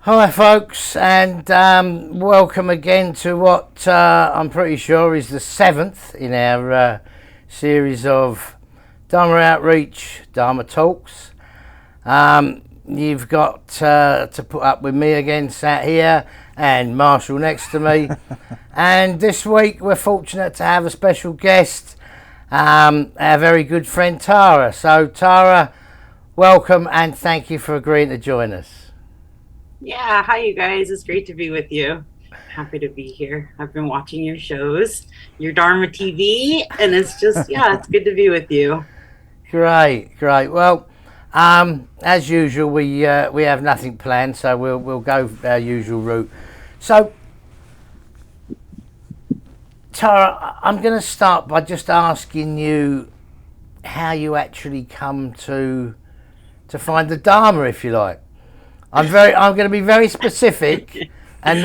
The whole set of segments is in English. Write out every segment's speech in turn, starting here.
Hi folks, and welcome again to what I'm pretty sure is the seventh in our series of Dharma Outreach, Dharma Talks. You've got to put up with me again, sat here, and Marshall next to me. And this week we're fortunate to have a special guest, our very good friend Tara. So Tara, welcome and thank you for agreeing to join us. Yeah, hi you guys. It's great to be with you. Happy to be here. I've been watching your shows, your Dharma TV, and it's good to be with you. Great, great. Well, as usual, we have nothing planned, so we'll go our usual route. So, Tara, I'm going to start by just asking you how you actually come to find the Dharma, if you like. I'm going to be very specific and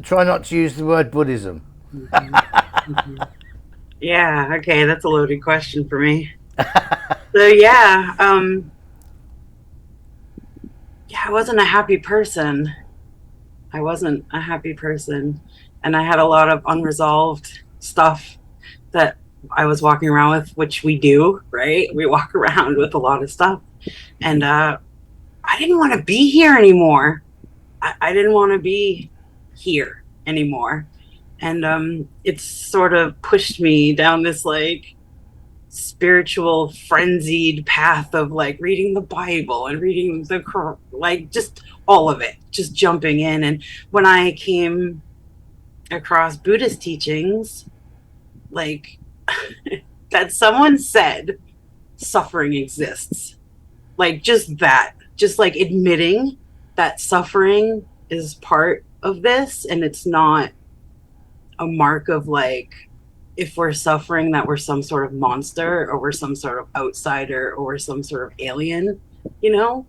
try not to use the word Buddhism. Mhm, mhm. Yeah, okay, that's a loaded question for me. So I wasn't a happy person. I wasn't a happy person, and I had a lot of unresolved stuff that I was walking around with, which we do, right? We walk around with a lot of stuff, and I didn't want to be here anymore. I didn't want to be here anymore. And it's sort of pushed me down this like spiritual frenzied path of like reading the Bible and reading like just all of it, just jumping in. And when I came across Buddhist teachings, like that someone said suffering exists, like just like admitting that suffering is part of this and it's not a mark of like if we're suffering that we're some sort of monster or we're some sort of outsider or we're some sort of alien, you know,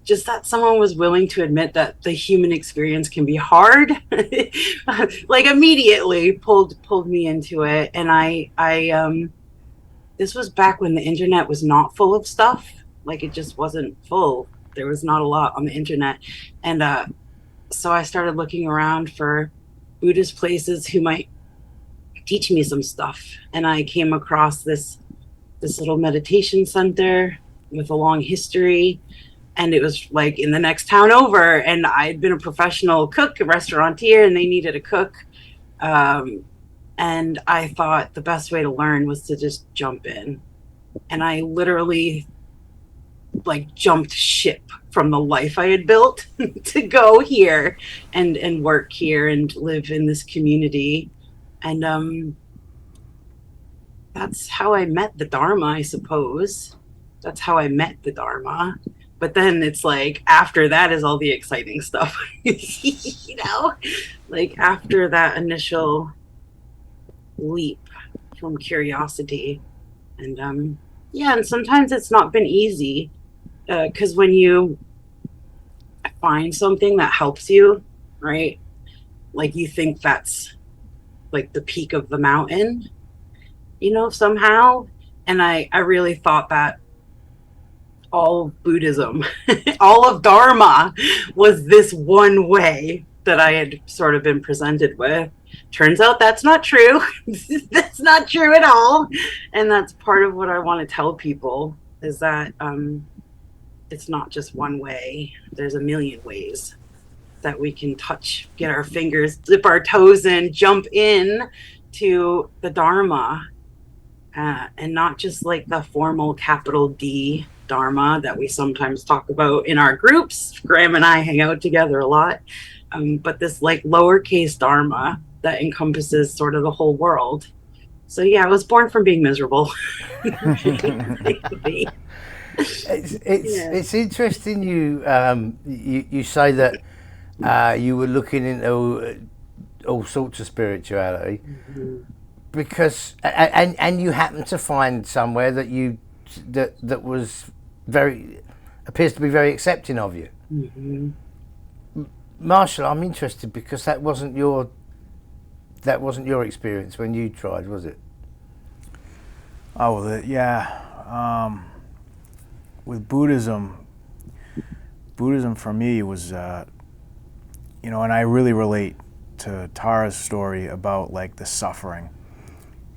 just that someone was willing to admit that the human experience can be hard like immediately pulled me into it. And I this was back when the internet was not full of stuff, like it just wasn't full. There was not a lot on the internet. And so I started looking around for Buddhist places who might teach me some stuff. And I came across this little meditation center with a long history. And it was like in the next town over. And I'd been a professional cook, a restaurateur, and they needed a cook. Um, and I thought the best way to learn was to just jump in. And I literally like jumped ship from the life I had built to go here and work here and live in this community. And that's how I met the Dharma, I suppose. That's how I met the Dharma. But then it's like after that is all the exciting stuff, you know, like after that initial leap from curiosity. And yeah, and sometimes it's not been easy because when you find something that helps you, right? Like you think that's like the peak of the mountain, you know, somehow. And I really thought that all of Buddhism, all of Dharma was this one way that I had sort of been presented with. Turns out that's not true. That's not true at all. And that's part of what I want to tell people is that it's not just one way, there's a million ways that we can touch, get our fingers, dip our toes in, jump in to the Dharma, and not just like the formal capital D Dharma that we sometimes talk about in our groups. Graham and I hang out together a lot, but this like lowercase Dharma that encompasses sort of the whole world. So yeah, I was born from being miserable. Yeah. It's interesting you say that you were looking into all sorts of spirituality Mm-hmm. because and you happened to find somewhere that was very appears to be very accepting of you. Mm-hmm. Marshall, I'm interested because that wasn't your experience when you tried, was it? Oh, yeah. With Buddhism for me was you know, and I really relate to Tara's story about like the suffering.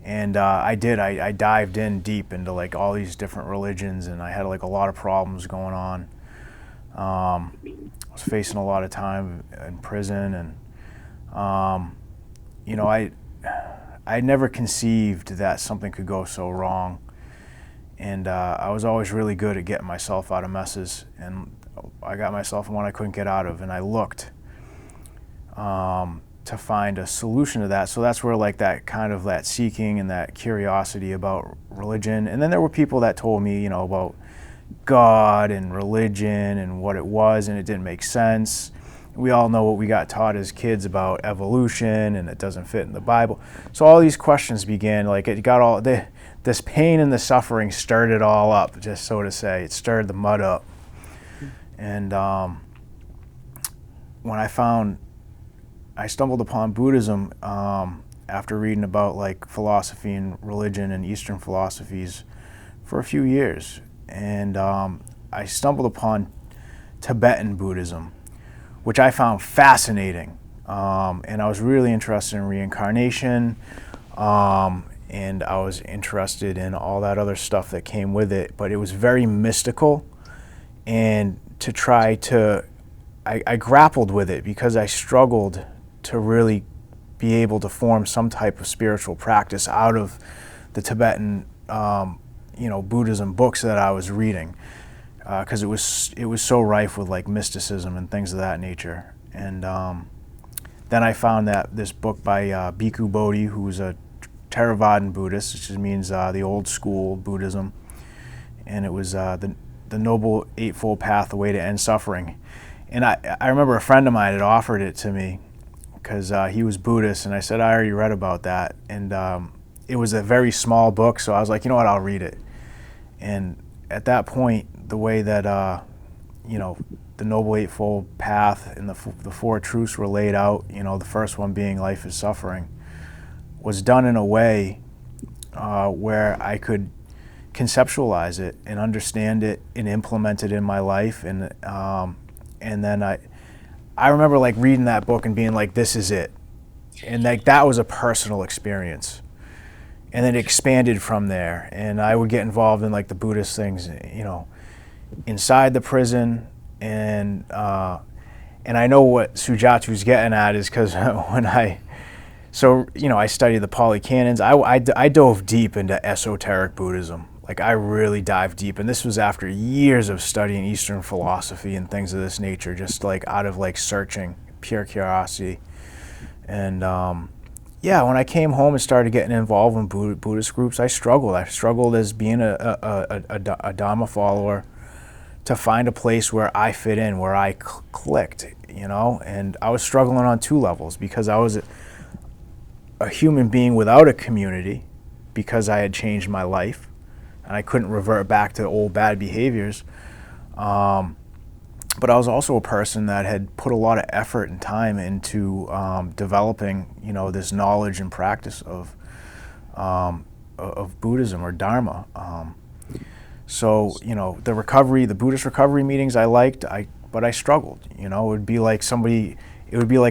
And I dived in deep into like all these different religions, and I had like a lot of problems going on. I was facing a lot of time in prison, and you know, I never conceived that something could go so wrong. And I was always really good at getting myself out of messes, and I got myself in one I couldn't get out of, and I looked to find a solution to that. So that's where like that kind of that seeking and that curiosity about religion. And then there were people that told me, you know, about God and religion and what it was, and it didn't make sense. We all know what we got taught as kids about evolution, and it doesn't fit in the Bible. So all these questions began, like it got all, this pain and the suffering stirred it all up, just so to say. It stirred the mud up. And when I stumbled upon Buddhism after reading about like philosophy and religion and Eastern philosophies for a few years. And I stumbled upon Tibetan Buddhism, which I found fascinating. And I was really interested in reincarnation, and I was interested in all that other stuff that came with it. But it was very mystical, and I grappled with it because I struggled to really be able to form some type of spiritual practice out of the Tibetan Buddhism books that I was reading, because it was so rife with like mysticism and things of that nature. And then I found that this book by Bhikku Bodhi, who's a Theravadan Buddhist, which just means the old school Buddhism, and it was the Noble Eightfold Path, the way to end suffering. And I remember a friend of mine had offered it to me because he was Buddhist, and I said, I already read about that. And it was a very small book, so I was like, you know what, I'll read it. And at that point, the way that, the Noble Eightfold Path and the Four Truths were laid out, you know, the first one being life is suffering, was done in a way where I could conceptualize it and understand it and implement it in my life. And then I remember like reading that book and being like, this is it. And like that was a personal experience. And then it expanded from there. And I would get involved in like the Buddhist things, you know, inside the prison. And I know what Sujato's getting at is because I studied the Pali Canons. I dove deep into esoteric Buddhism. Like I really dived deep, and this was after years of studying Eastern philosophy and things of this nature, just like out of like searching, pure curiosity. And when I came home and started getting involved in Buddhist groups, I struggled. I struggled as being a Dharma follower to find a place where I fit in, where I clicked, you know. And I was struggling on two levels because I was a human being without a community because I had changed my life. And I couldn't revert back to old bad behaviors. But I was also a person that had put a lot of effort and time into developing, you know, this knowledge and practice of Buddhism or Dharma. So, you know, the Buddhist recovery meetings I liked, but I struggled. You know, it would be like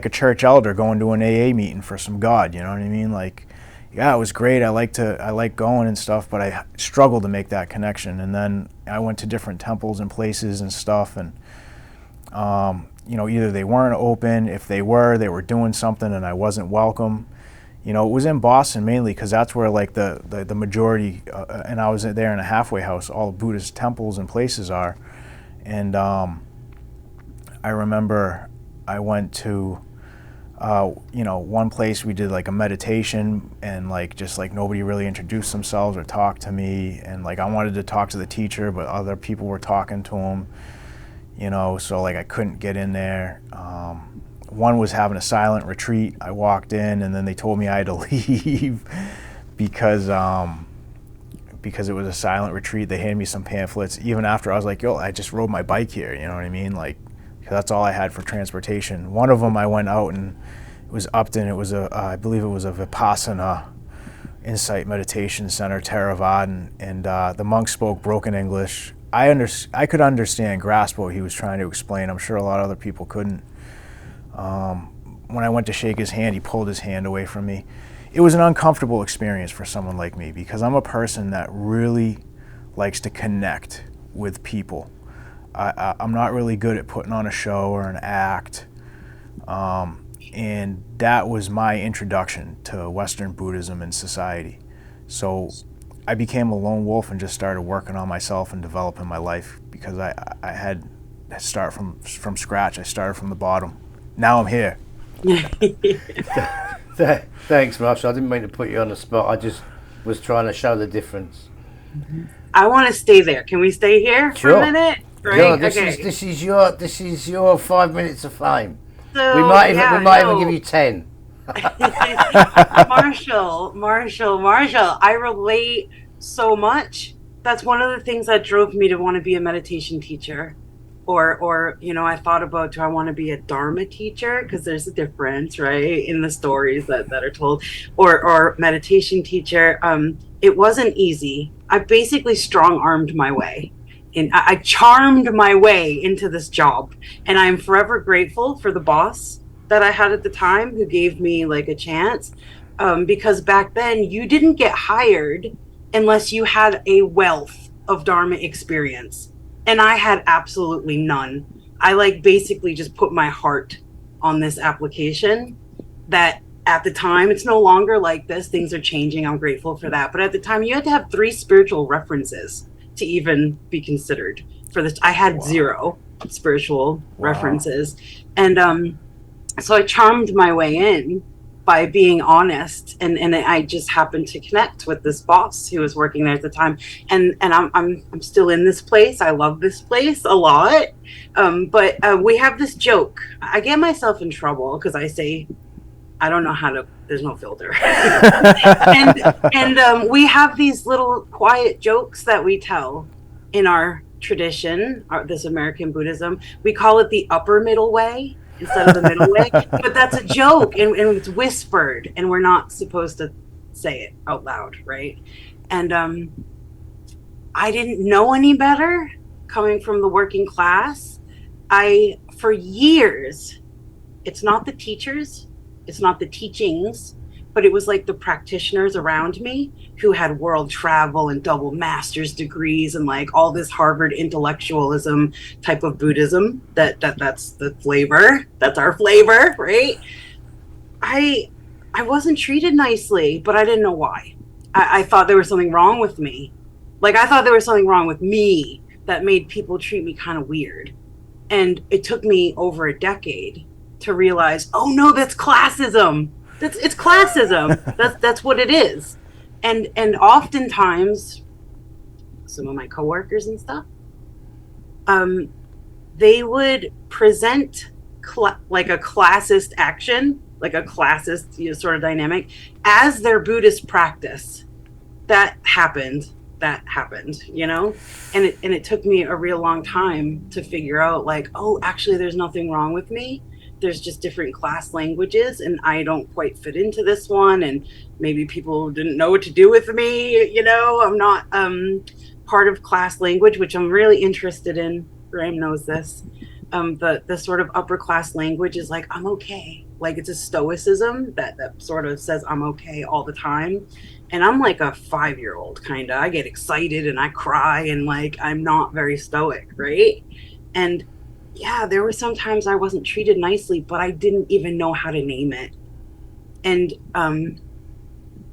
a church elder going to an AA meeting for some God. You know what I mean? Like, yeah, it was great. I like going and stuff, but I struggled to make that connection. And then I went to different temples and places and stuff, and either they weren't open. If they were doing something, and I wasn't welcome. You know, it was in Boston mainly because that's where like the majority, and I was there in a halfway house. All the Buddhist temples and places are, and I remember I went to. One place we did like a meditation, and like just like nobody really introduced themselves or talked to me, and like I wanted to talk to the teacher, but other people were talking to him, you know, so like I couldn't get in there. One was having a silent retreat. I walked in, and then they told me I had to leave because it was a silent retreat. They handed me some pamphlets even after I was like, yo, I just rode my bike here, you know what I mean? Like, that's all I had for transportation. One of them I went out, and it was Upton. It was I believe it was a Vipassana Insight Meditation Center, Theravadan, and the monk spoke broken English. I could grasp what he was trying to explain. I'm sure a lot of other people couldn't. When I went to shake his hand, he pulled his hand away from me. It was an uncomfortable experience for someone like me because I'm a person that really likes to connect with people. I'm not really good at putting on a show or an act. And that was my introduction to Western Buddhism and society. So I became a lone wolf and just started working on myself and developing my life because I had to start from scratch. I started from the bottom. Now I'm here. Thanks, Marshall. I didn't mean to put you on the spot. I just was trying to show the difference. I want to stay there. Can we stay here for a minute? Right? Sure. This is your 5 minutes of fame. So, we might even give you 10. Marshall, I relate so much. That's one of the things that drove me to want to be a meditation teacher. Or I thought about, do I want to be a Dharma teacher? Because there's a difference, right, in the stories that are told. Or meditation teacher. It wasn't easy. I basically strong-armed my way. And I charmed my way into this job. And I'm forever grateful for the boss that I had at the time who gave me like a chance. Because back then you didn't get hired unless you had a wealth of Dharma experience. And I had absolutely none. I basically just put my heart on this application that at the time, it's no longer like this. Things are changing. I'm grateful for that. But at the time, you had to have 3 spiritual references to even be considered for this. I had 0 spiritual references. And so I charmed my way in by being honest, and I just happened to connect with this boss who was working there at the time, and I'm still in this place. I love this place a lot, but we have this joke. I get myself in trouble because I say I don't know how to. There's no filter, and we have these little quiet jokes that we tell in our tradition, this American Buddhism. We call it the upper middle way instead of the middle way, but that's a joke, and it's whispered, and we're not supposed to say it out loud, right? And I didn't know any better coming from the working class. For years, it's not the teachers, it's not the teachings, but it was like the practitioners around me who had world travel and double master's degrees and like all this Harvard intellectualism type of Buddhism that's the flavor. That's our flavor, right? I wasn't treated nicely, but I didn't know why. I thought there was something wrong with me. Like I thought there was something wrong with me that made people treat me kind of weird. And it took me over a decade to realize, oh no, that's classism. It's classism. That's what it is. And oftentimes, some of my coworkers and stuff, they would present like a classist action, like a classist sort of dynamic, as their Buddhist practice. That happened, and it took me a real long time to figure out, like, oh, actually, there's nothing wrong with me. There's just different class languages, and I don't quite fit into this one, and maybe people didn't know what to do with me. I'm not part of class language, which I'm really interested in. Graham knows this. The sort of upper class language is like, I'm okay. Like it's a stoicism that sort of says I'm okay all the time. And I'm like a 5-year-old kind of. I get excited and I cry, and like I'm not very stoic, right? And yeah, there were some times I wasn't treated nicely, but I didn't even know how to name it. And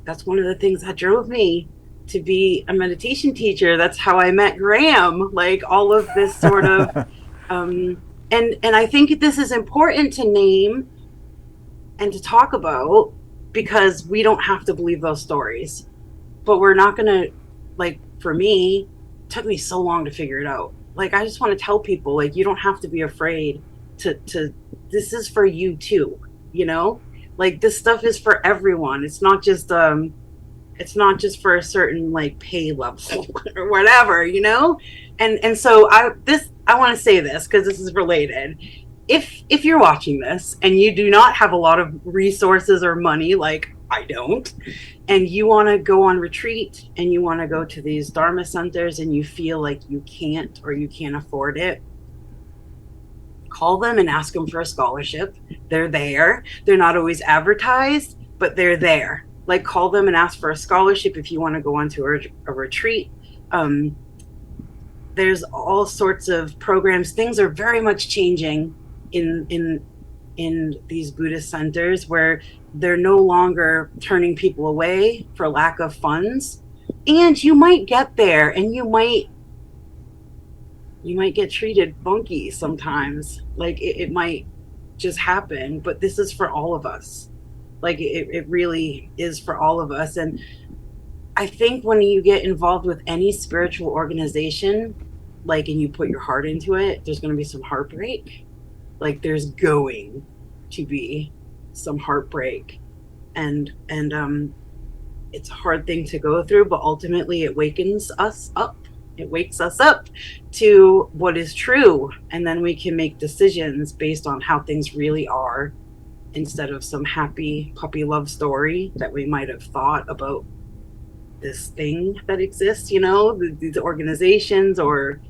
that's one of the things that drove me to be a meditation teacher. That's how I met Graham, like all of this sort of, and I think this is important to name and to talk about, because we don't have to believe those stories, but we're not going to, like, for me, it took me so long to figure it out. Like, I just want to tell people, like, you don't have to be afraid to this is for you too, like this stuff is for everyone. It's not just for a certain like pay level or whatever, and so I want to say this because this is related. If you're watching this and you do not have a lot of resources or money, like I don't, and you want to go on retreat and you want to go to these Dharma centers and you feel like you can't or you can't afford it, call them and ask them for a scholarship. They're there. They're not always advertised, but they're there. Like, call them and ask for a scholarship if you want to go onto a retreat. There's all sorts of programs. Things are very much changing in these Buddhist centers, where they're no longer turning people away for lack of funds. And you might get there and you might get treated funky sometimes. Like, it might just happen, but this is for all of us. Like, it really is for all of us. And I think when you get involved with any spiritual organization, like, and you put your heart into it, there's going to be some heartbreak. Like, there's going to be some heartbreak, and it's a hard thing to go through, but ultimately it wakens us up. It wakes us up to what is true, and then we can make decisions based on how things really are, instead of some happy puppy love story that we might have thought about this thing that exists, you know, these organizations or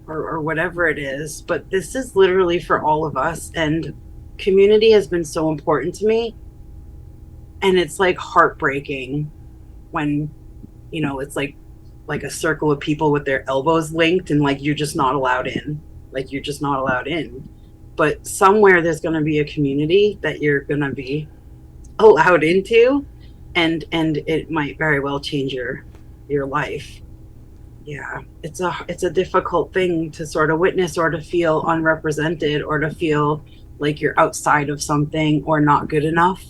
whatever it is. But this is literally for all of us, and community has been so important to me. And it's like heartbreaking when, you know, it's like a circle of people with their elbows linked, and like, you're just not allowed in. Like, you're just not allowed in. But somewhere there's going to be a community that you're going to be allowed into, and it might very well change your life. Yeah, it's a difficult thing to sort of witness, or to feel unrepresented, or to feel like you're outside of something or not good enough.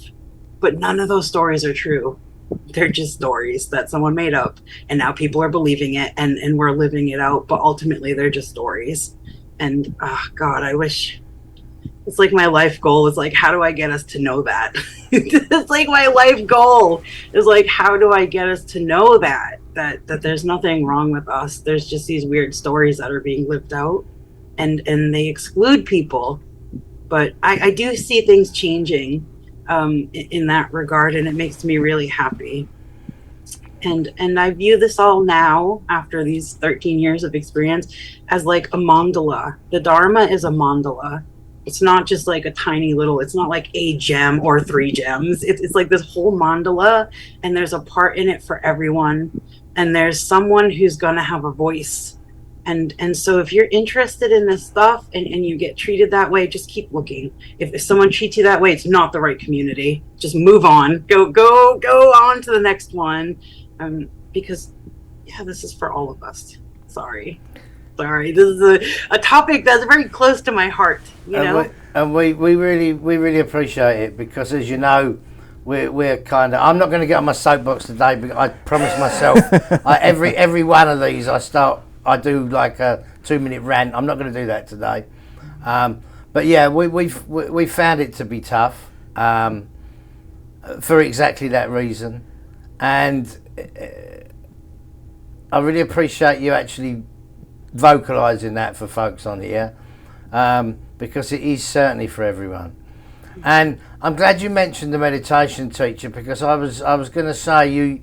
But none of those stories are true. They're just stories that someone made up, and now people are believing it, and we're living it out. But ultimately they're just stories. And God, I wish, it's like my life goal is like, how do I get us to know that? It's like my life goal is like, how do I get us to know that there's nothing wrong with us? There's just these weird stories that are being lived out, and they exclude people. But I do see things changing in that regard, and it makes me really happy. And I view this all now, after these 13 years of experience, as like a mandala. The Dharma is a mandala. It's not just like a tiny little, it's not like a gem or 3 gems. It's like this whole mandala, and there's a part in it for everyone. And there's someone who's going to have a voice. And so if you're interested in this stuff, and you get treated that way, just keep looking. If someone treats you that way, it's not the right community. Just move on. Go on to the next one. Because, yeah, this is for all of us. Sorry. This is a topic that's very close to my heart, you know? And we really appreciate it, because, as you know, we're kind of, I'm not going to get on my soapbox today, but I promise myself, every one of these I do like a 2-minute rant. I'm not going to do that today. But yeah, we found it to be tough for exactly that reason. And I really appreciate you actually vocalising that for folks on here, because it is certainly for everyone. And I'm glad you mentioned the meditation teacher, because I was going to say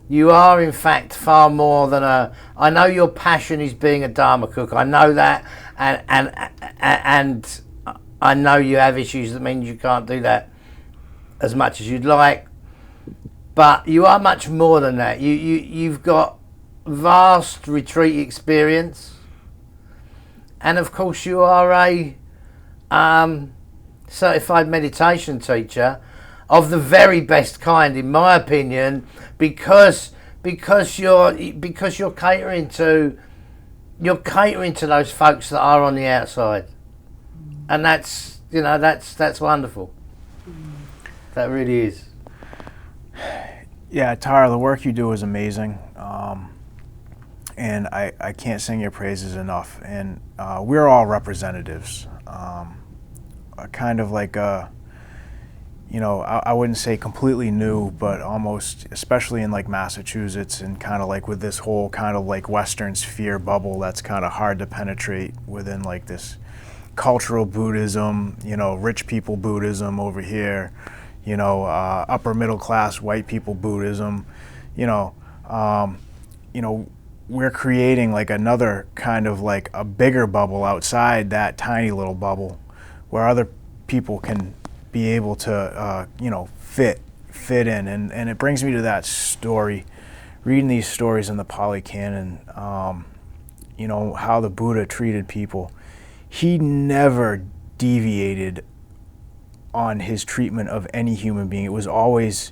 you are in fact far more than I know your passion is being a Dharma cook. I know that, and I know you have issues that means you can't do that as much as you'd like. But you are much more than that. You've got vast retreat experience, and of course you are a certified meditation teacher of the very best kind, in my opinion, because you're catering to those folks that are on the outside, and that's wonderful. That really is. Yeah, Tara, the work you do is amazing, and I can't sing your praises enough. And we're all representatives, kind of like I wouldn't say completely new, but almost, especially in like Massachusetts, and kind of like with this whole kind of like Western sphere bubble that's kind of hard to penetrate within like this cultural Buddhism, rich people Buddhism over here, upper middle class white people Buddhism, we're creating like another kind of like a bigger bubble outside that tiny little bubble where other people can be able to, fit in. And it brings me to that story, reading these stories in the Pali Canon, how the Buddha treated people. He never deviated on his treatment of any human being. It was always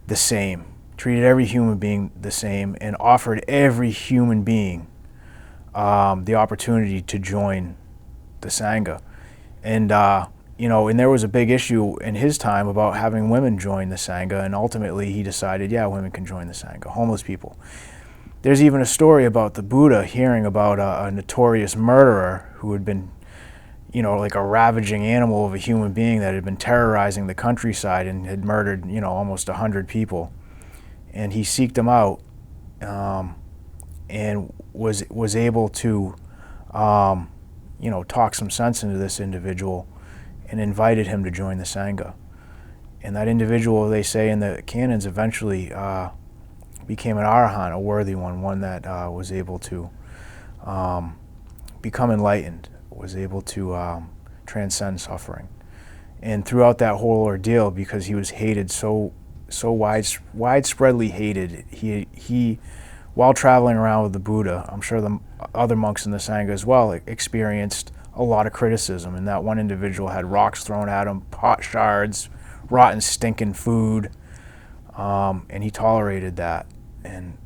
the same. Treated every human being the same and offered every human being the opportunity to join the Sangha. And, and there was a big issue in his time about having women join the Sangha, and ultimately he decided, yeah, women can join the Sangha, homeless people. There's even a story about the Buddha hearing about a notorious murderer who had been, like a ravaging animal of a human being that had been terrorizing the countryside and had murdered, almost 100 people. And he seeked him out and was able to, talk some sense into this individual and invited him to join the Sangha. And that individual, they say in the canons, eventually became an arahant, a worthy one that was able to become enlightened, was able to transcend suffering. And throughout that whole ordeal, because he was hated so widespreadly hated, he while traveling around with the Buddha, I'm sure the other monks in the Sangha as well experienced a lot of criticism. And that one individual had rocks thrown at him, pot shards, rotten stinking food, and he tolerated that. And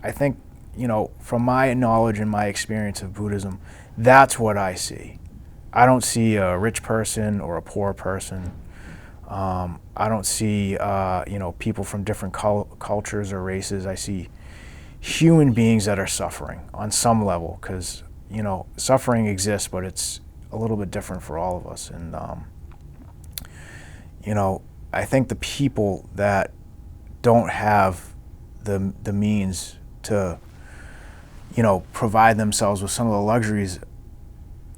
I think, from my knowledge and my experience of Buddhism, that's what I see. I don't see a rich person or a poor person. I don't see, people from different cultures or races. I see human beings that are suffering on some level, because, suffering exists, but it's a little bit different for all of us. And, I think the people that don't have the means to, provide themselves with some of the luxuries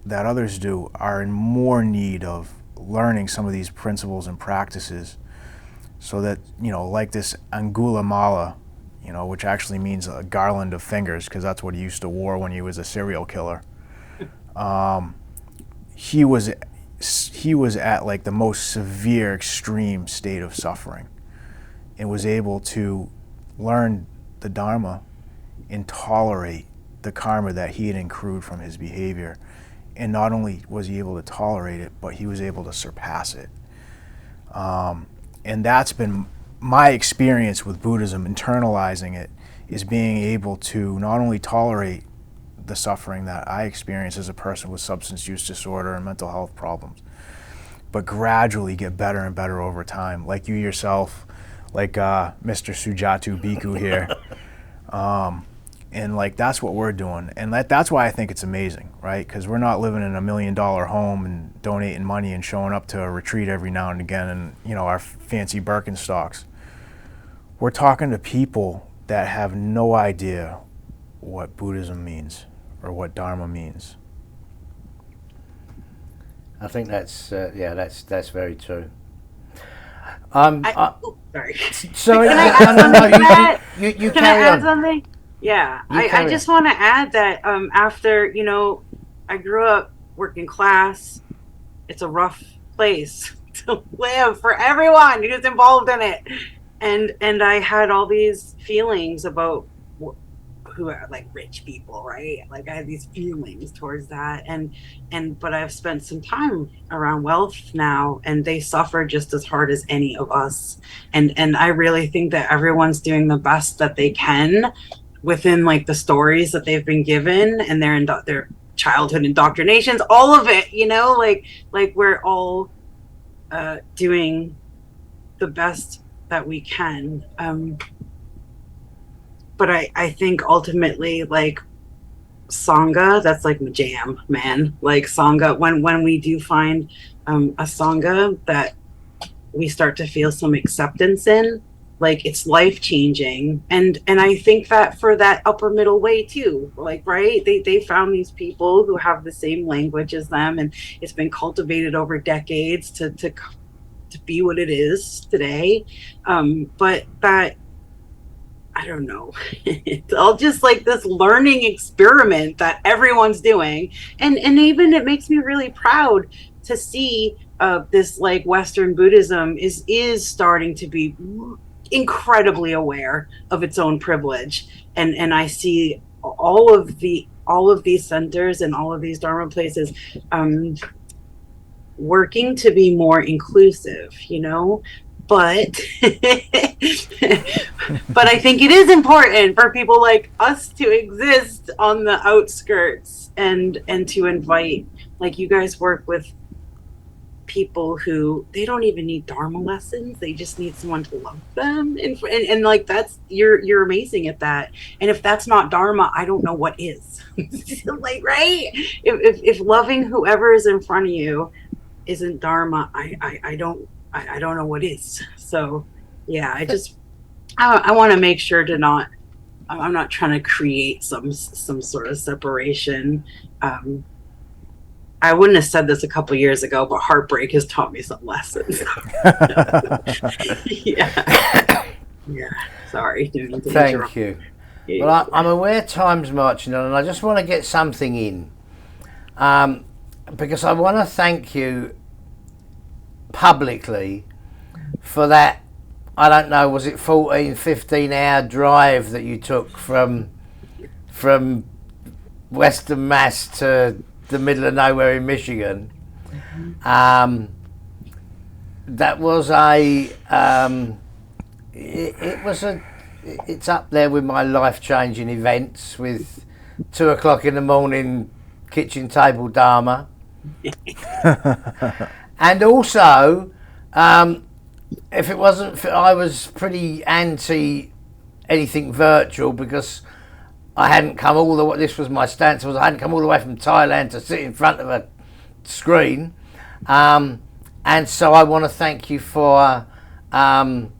that others do are in more need of learning some of these principles and practices, so that, like this Angula Mala, which actually means a garland of fingers, because that's what he used to wear when he was a serial killer. He was at like the most severe, extreme state of suffering, and was able to learn the Dharma and tolerate the karma that he had accrued from his behavior. And not only was he able to tolerate it, but he was able to surpass it. And that's been my experience with Buddhism, internalizing it, is being able to not only tolerate the suffering that I experience as a person with substance use disorder and mental health problems, but gradually get better and better over time, like you yourself, like Mr. Sujato Bhikku here. And like that's what we're doing, and that's why I think it's amazing, right? Because we're not living in $1 million home and donating money and showing up to a retreat every now and again, and our fancy Birkenstocks. We're talking to people that have no idea what Buddhism means or what Dharma means. I think that's very true. Sorry. Sorry, Can I add something to that? You Can I carry add on. something? Yeah, I carry just want to add that after, I grew up working class. It's a rough place to live for everyone who's involved in it. And I had all these feelings about who are like rich people, right? Like I had these feelings towards that. But I've spent some time around wealth now, and they suffer just as hard as any of us. And I really think that everyone's doing the best that they can within like the stories that they've been given and their childhood indoctrinations, all of it, like we're all doing the best that we can. But I think ultimately, like Sangha, that's like my jam, man. Like Sangha, when we do find a Sangha that we start to feel some acceptance in, like it's life changing. And I think that for that upper middle way too, like, right, they found these people who have the same language as them, and it's been cultivated over decades to be what it is today. But that I don't know. It's all just like this learning experiment that everyone's doing. And even it makes me really proud to see this like Western Buddhism is starting to be incredibly aware of its own privilege. And I see all of these centers and all of these Dharma places working to be more inclusive, you know, but but I think it is important for people like us to exist on the outskirts and to invite, like, you guys work with people who they don't even need Dharma lessons, they just need someone to love them, and like, that's, you're amazing at that. And if that's not Dharma, I don't know what is. Like, right, if loving whoever is in front of you isn't Dharma, I don't know what is. So yeah, I want to make sure to not, I'm not trying to create some sort of separation. I wouldn't have said this a couple years ago, but heartbreak has taught me some lessons. Yeah. Sorry. Thank you. Yeah. Well, I'm aware time's marching on, and I just want to get something in, because I want to thank you publicly for that, I don't know, was it 15 hour drive that you took from Western Mass to the middle of nowhere in Michigan? That was it's up there with my life-changing events, with 2 o'clock in the morning kitchen table Dharma. And also, if it wasn't for, I was pretty anti anything virtual, because I hadn't come all the way, this was my stance, was I hadn't come all the way from Thailand to sit in front of a screen. And so I want to thank you for not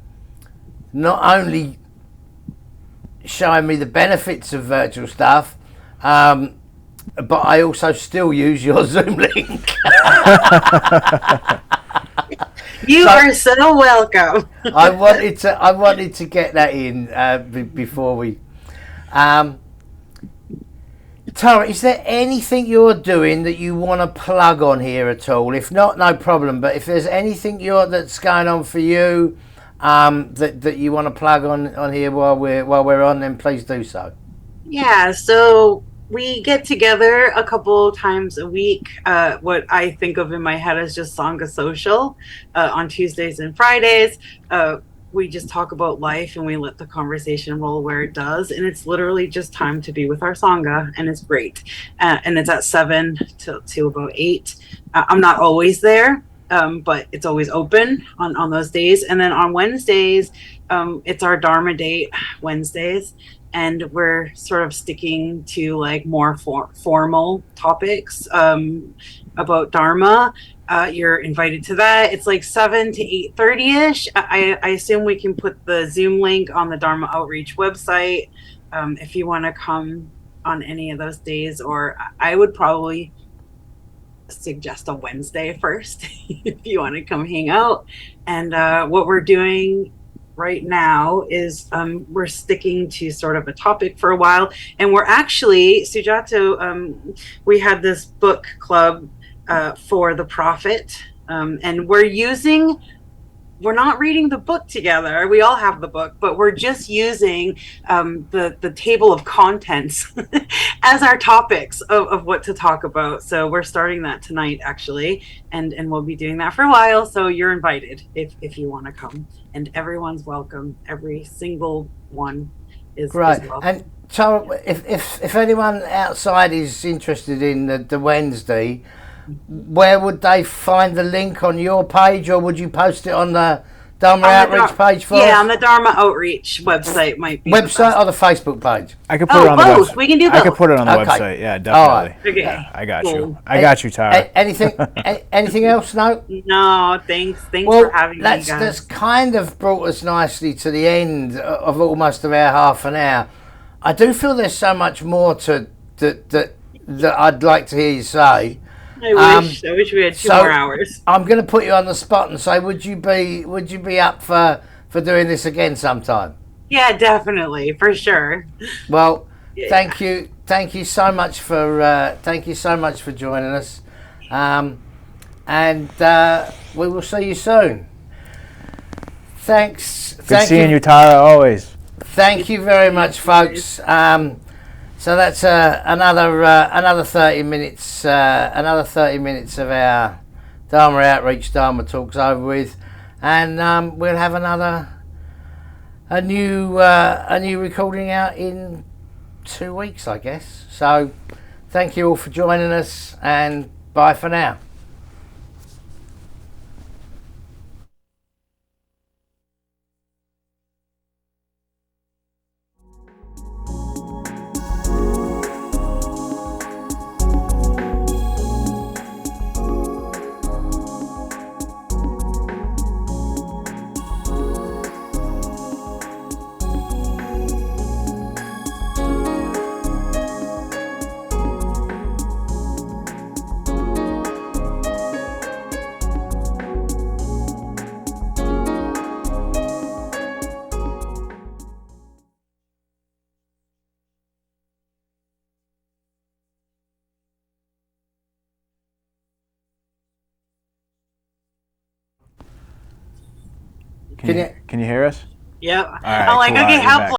only showing me the benefits of virtual stuff, but I also still use your Zoom link. You are so welcome. I wanted to get that in before we. Tara, is there anything you're doing that you want to plug on here at all? If not, no problem. But if there's anything that's going on for you, that you want to plug on here while we're on, then please do so. Yeah. So we get together a couple times a week. What I think of in my head is just Sangha Social on Tuesdays and Fridays. We just talk about life and we let the conversation roll where it does. And it's literally just time to be with our Sangha, and it's great. And it's at 7 to about 8. I'm not always there, but it's always open on those days. And then on Wednesdays, it's our Dharma date Wednesdays. And we're sort of sticking to like more formal topics about Dharma. You're invited to that. It's like 7 to 8:30ish. I assume we can put the Zoom link on the Dharma Outreach website if you want to come on any of those days. Or I would probably suggest a Wednesday first if you want to come hang out. And what we're doing right now is we're sticking to sort of a topic for a while, and we're actually, Sujato, we had this book club for the Prophet, and we're not reading the book together. We all have the book, but we're just using the table of contents as our topics of what to talk about. So we're starting that tonight, actually, and we'll be doing that for a while. So you're invited if you want to come, and everyone's welcome. Every single one is welcome. And so if anyone outside is interested in the Wednesday, where would they find the link? On your page, or would you post it on the Dharma Outreach page for us? Yeah, on the Dharma Outreach website might be. Website or the Facebook page? I could put it on the website. We can do both. I could put it on the website. Yeah, definitely. Okay. Yeah, I got you. I got you, Tara. Anything else? No. No, thanks for having me, guys. That's kind of brought us nicely to the end of almost of our half an hour. I do feel there's so much more to that I'd like to hear you say. I wish we had 2 more hours. I'm going to put you on the spot and say, would you be up for doing this again sometime? Yeah, definitely, for sure. Well, Yeah. thank you so much for joining us, and we will see you soon. Thanks. Good seeing you, Tara, always. Thank you very much, folks. So that's another 30 minutes. Another 30 minutes of our Dharma Outreach, Dharma Talks over with, and we'll have a new recording out in 2 weeks, I guess. So thank you all for joining us, and bye for now. Can you hear us? Yep. All right, I'm like, cool. All okay, right, you're how back.